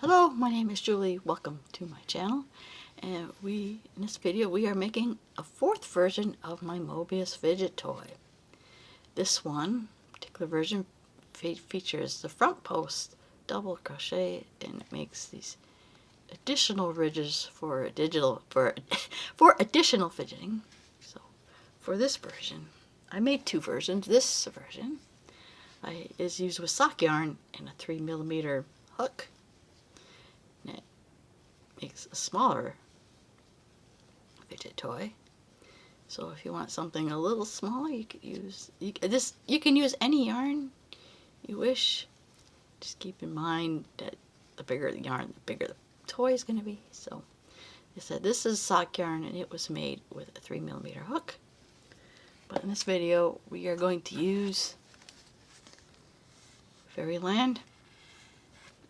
Hello, my name is Julie. Welcome to my channel. And in this video we are making a fourth version of my Möbius Fidget toy. This particular version features the front post double crochet, and it makes these additional ridges for additional fidgeting. So for this version, I made two versions. This version is used with sock yarn and a 3mm hook. And it makes a smaller fidget toy. So if you want something a little smaller, you could use you can use any yarn you wish. Just keep in mind that the bigger the yarn, the bigger the toy is going to be. So I said this is sock yarn, and it was made with a 3mm hook. But in this video, we are going to use Fairyland,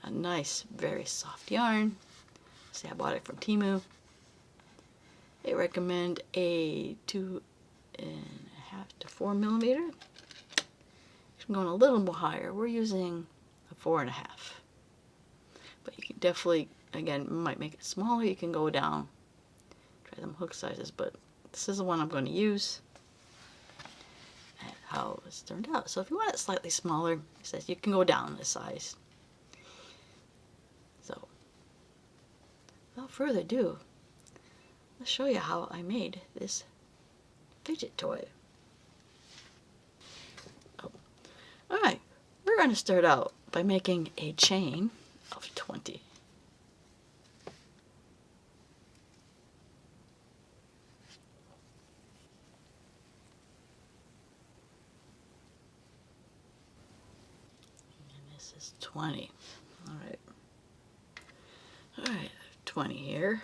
a nice, very soft yarn. See, I bought it from Temu. They recommend a 2.5 to 4mm. I'm going a little more higher. We're using a 4.5. But you can definitely, again, might make it smaller. You can go down, try them hook sizes, but this is the one I'm going to use. And how it's turned out. So if you want it slightly smaller, it says you can go down the size. So without further ado, let's show you how I made this fidget toy. Alright, we're going to start out by making a chain of 20. And this is 20. Alright. Alright, 20 here.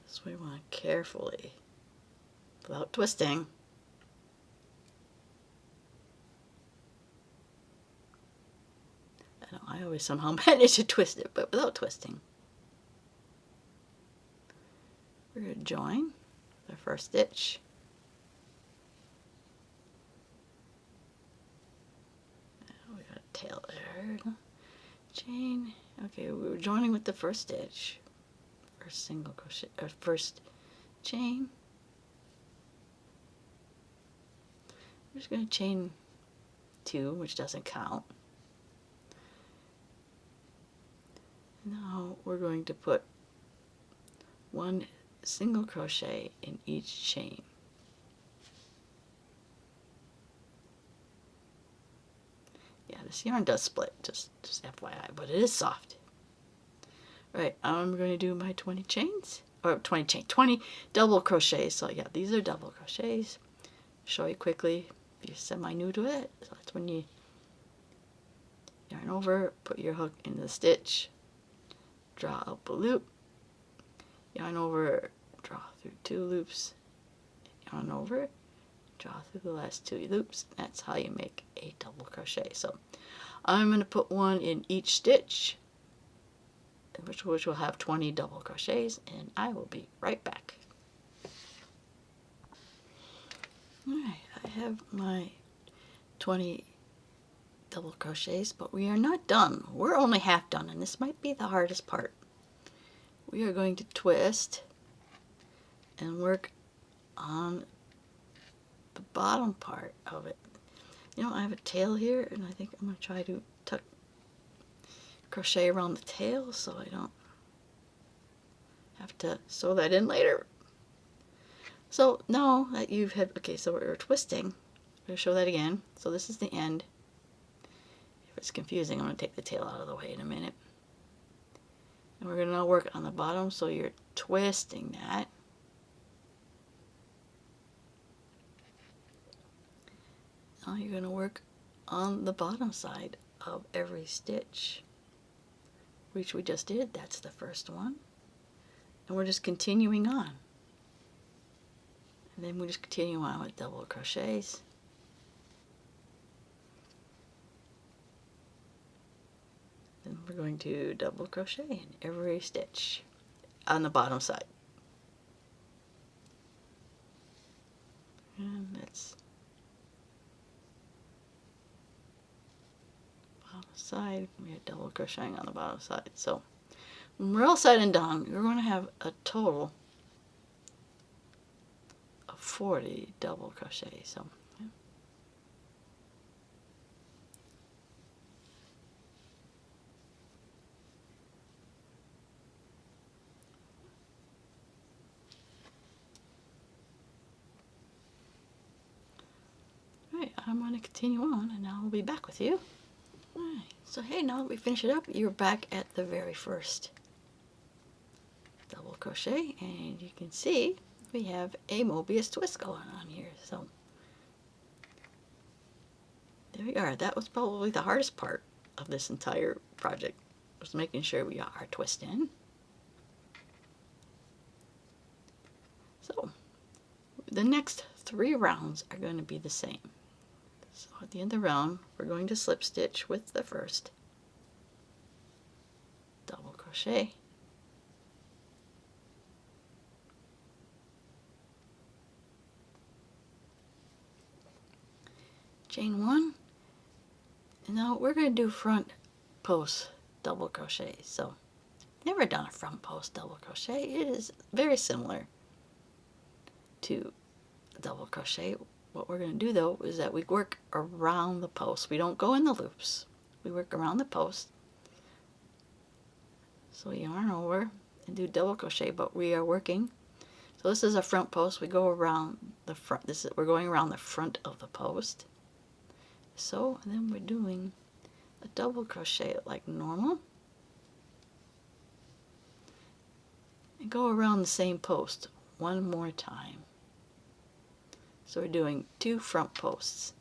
So we want to carefully, without twisting, I always somehow manage to twist it, but without twisting. We're going to join the first stitch. Oh, we got a tail there. Chain. Okay, we were joining with the first stitch. First single crochet, or first chain. We're just going to chain 2, which doesn't count. Now we're going to put 1 single crochet in each chain. Yeah, this yarn does split, just FYI, but it is soft. Right, I'm going to do my 20 chains, or 20 double crochets. So yeah, these are double crochets. Show you quickly if you're semi-new to it. So that's when you yarn over, put your hook in the stitch, draw up a loop, yarn over, draw through 2 loops, yarn over, draw through the last 2 loops. That's how you make a double crochet. So I'm going to put 1 in each stitch, which will have 20 double crochets, and I will be right back. Alright, I have my 20 double crochets, but we are not done. We're only half done, and this might be the hardest part. We are going to twist and work on the bottom part of it. You know, I have a tail here, and I think I'm going to try to crochet around the tail so I don't have to sew that in later. So now that you've had, okay, so we're twisting. I'm going to show that again. So this is the end. If it's confusing, I'm going to take the tail out of the way in a minute. And we're going to now work on the bottom, so you're twisting that. Now you're going to work on the bottom side of every stitch, which we just did. That's the first one. And we're just continuing on. And then we just continue on with double crochets. Then we're going to double crochet in every stitch on the bottom side. And that's bottom side, we have double crocheting on the bottom side. So when we're all said and done, we're going to have a total of 40 double crochets. So Alright, I'm going to continue on and I'll be back with you. Alright, so hey, now that we finish it up, you're back at the very first double crochet, and you can see we have a Mobius twist going on here. So there we are. That was probably the hardest part of this entire project, was making sure we got our twist in. So the next 3 rounds are going to be the same. So at the end of the round, we're going to slip stitch with the first double crochet, chain 1, and now we're going to do front post double crochet. So never done a front post double crochet. It is very similar to double crochet. What we're going to do though is that we work around the post. We don't go in the loops. We work around the post. So yarn over and do double crochet, but we are working. So this is a front post. We go around the front. We're going around the front of the post. So and then we're doing a double crochet like normal and go around the same post one more time. So we're doing 2 front posts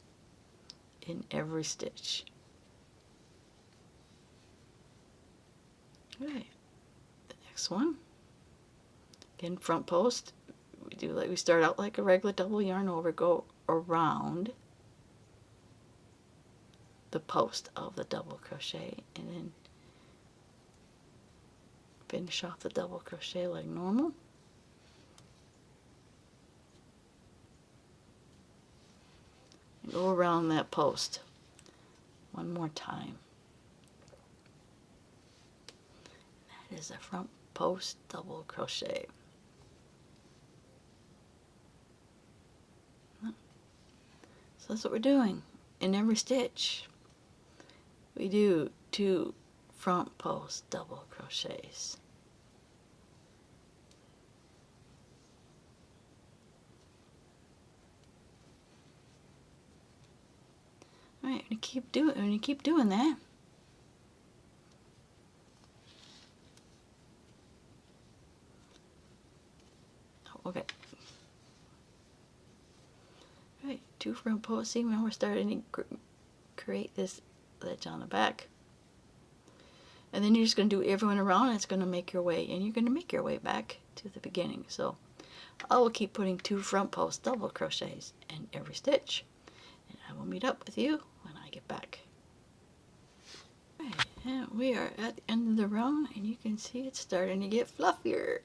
in every stitch. Alright, the next one, again front post. We start out like a regular double yarn over, go around the post of the double crochet, and then finish off the double crochet like normal. And go around that post one more time. That is a front post double crochet. So that's what we're doing in every stitch. We do 2 front post double crochets. Alright, when you keep doing that, okay. Alright, 2 front posts. See, now we're starting to create this ledge on the back. And then you're just going to do everyone around, and it's going to make your way, and you're going to make your way back to the beginning. So I will keep putting 2 front post double crochets in every stitch, and I will meet up with you when I get back. Alright, and we are at the end of the round, and you can see it's starting to get fluffier.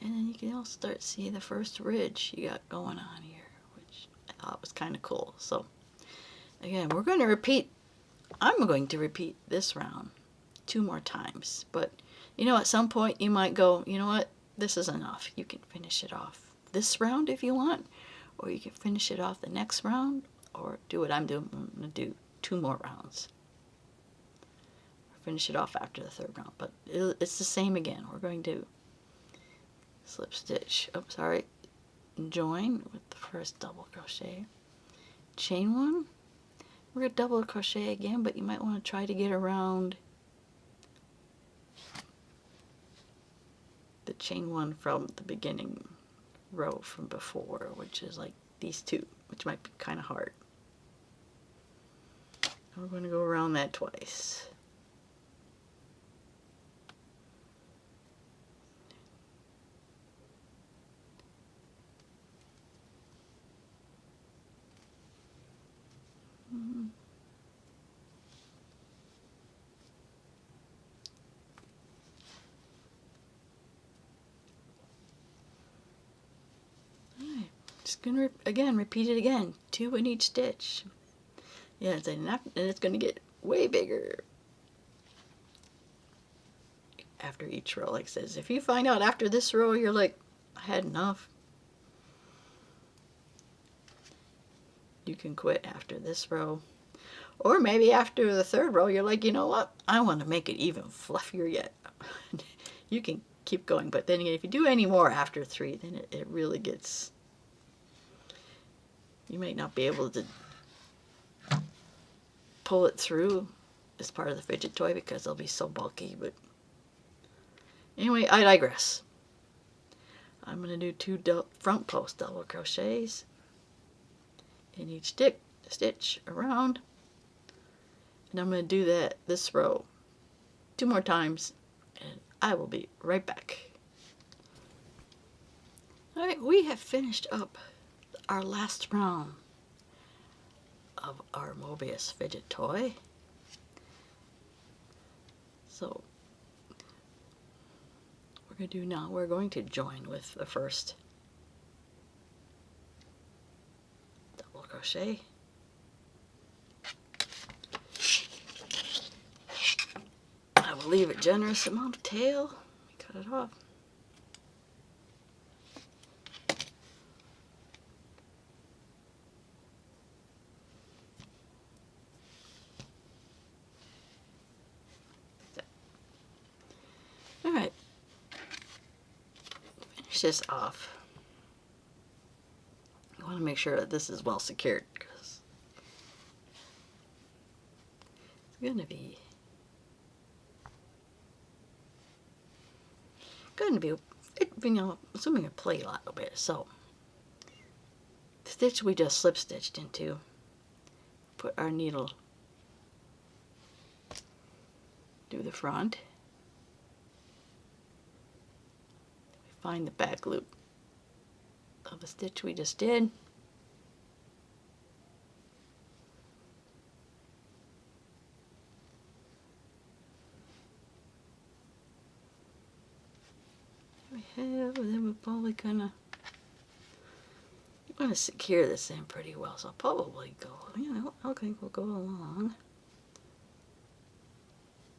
And then you can also start to see the first ridge you got going on here, which I thought was kind of cool. So again, we're going to repeat. I'm going to repeat this round 2 more times. But you know, at some point you might go, you know what, this is enough. You can finish it off this round if you want, or you can finish it off the next round, or do what I'm doing. I'm going to do 2 more rounds. Finish it off after the 3rd round. But it's the same again. We're going to slip stitch, join with the first double crochet, chain 1. We're going to double crochet again, but you might want to try to get around the chain 1 from the beginning row from before, which is like these 2, which might be kind of hard. And we're going to go around that twice. Alright, just gonna again repeat it again, 2 in each stitch. Yeah, and it's going to get way bigger after each row. Like it says, if you find out after this row you're like, I had enough, you can quit after this row. Or maybe after the third row you're like, you know what, I want to make it even fluffier yet. You can keep going, but then again, if you do any more after 3, then it really gets, you might not be able to pull it through as part of the fidget toy because they'll be so bulky. But anyway, I digress. I'm going to do 2 front post double crochets in each stitch around, and I'm going to do this row 2 more times, and I will be right back. Alright, we have finished up our last round of our Möbius fidget toy. So we're going to join with the first double crochet. I will leave a generous amount of tail. Cut it off. Alright, finish this off. I want to make sure that this is well secured because it's going to be you know, assuming it play a little bit. So the stitch we just slip stitched into, put our needle through the front. Find the back loop of the stitch we just did. There we have, and then we're probably gonna want to secure this in pretty well, so I'll probably go, you know, I think we'll go along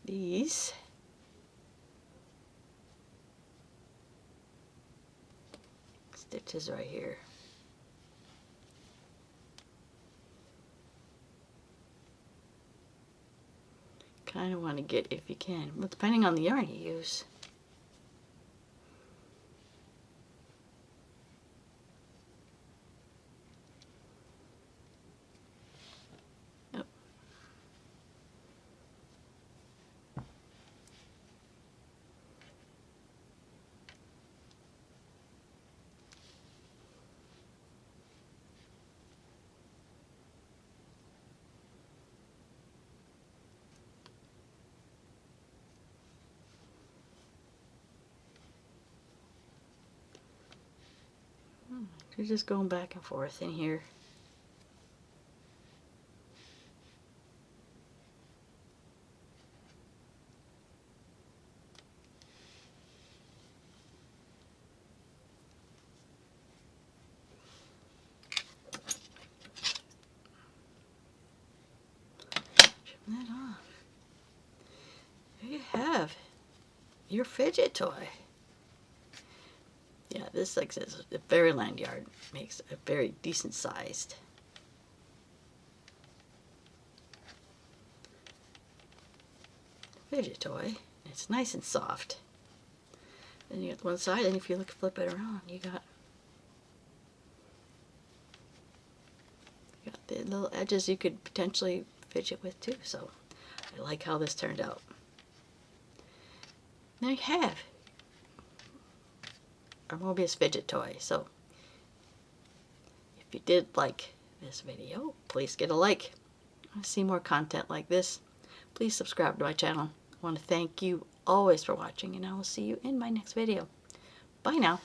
these. Stitches right here. Kind of want to get, if you can, well, depending on the yarn you use. Yep. You're just going back and forth in here. Trim that off. There you have your fidget toy. Yeah, this, like I said, the Fairyland yarn makes a very decent sized fidget toy. It's nice and soft. Then you got one side, and if you flip it around, you got the little edges you could potentially fidget with too. So I like how this turned out. There you have our Möbius fidget toy. So if you did like this video, please get a like. I want to see more content like this. Please subscribe to my channel. I want to thank you always for watching, and I will see you in my next video. Bye now.